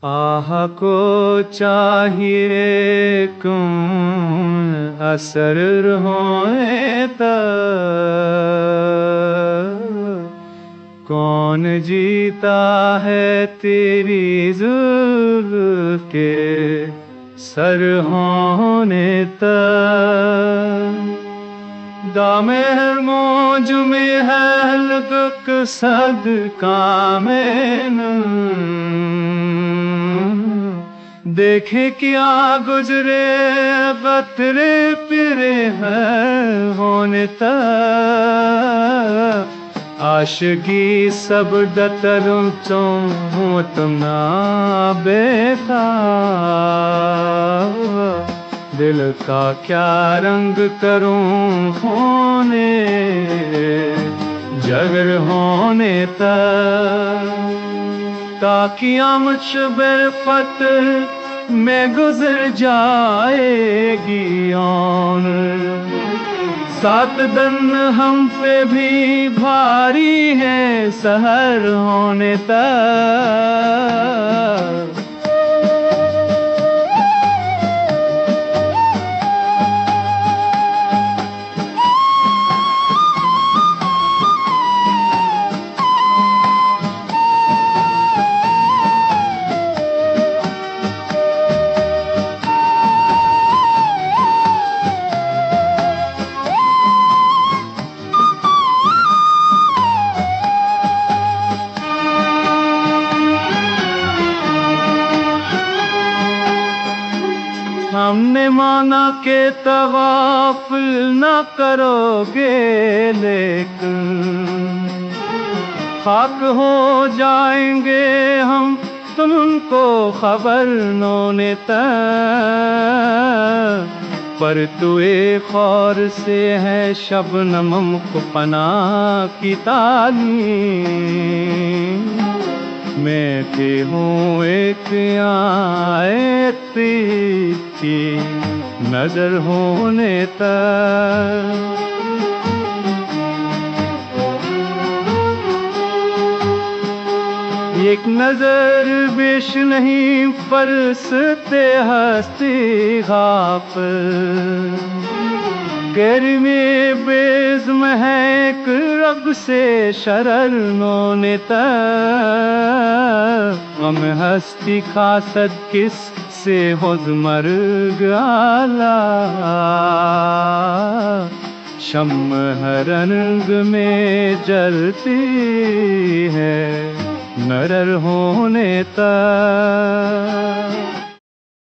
आह को चाहिए कौन असर होए त कौन जीता है तेरी जुल्फ के सर होने तक दामेर मौज में है लगक सदका में देखे क्या गुजरे बतरे पिरे हैं होने तक आशिकी सब डतरों चों तुम ना बेता दिल का क्या रंग करूं होने जगर होने तक ताकि मुझ बेफत में गुजर जाएगी और सात दिन हम पे भी भारी है सहर होने तक हमने माना के तवाफ न करोगे लेकिन खाक हो जाएंगे हम तुमको खबर नोने तक पर तू खौर से है शबनम को पना की तालीम मैं के हूँ एक आयती की नजर होने तक एक नजर बेश नहीं परसते हस्ती खाप गैर में बेज महक रग से शरर नोने तक हम हस्ती खासद किस से होजमर गाला शम्म रंग में जलती है नरर होने तक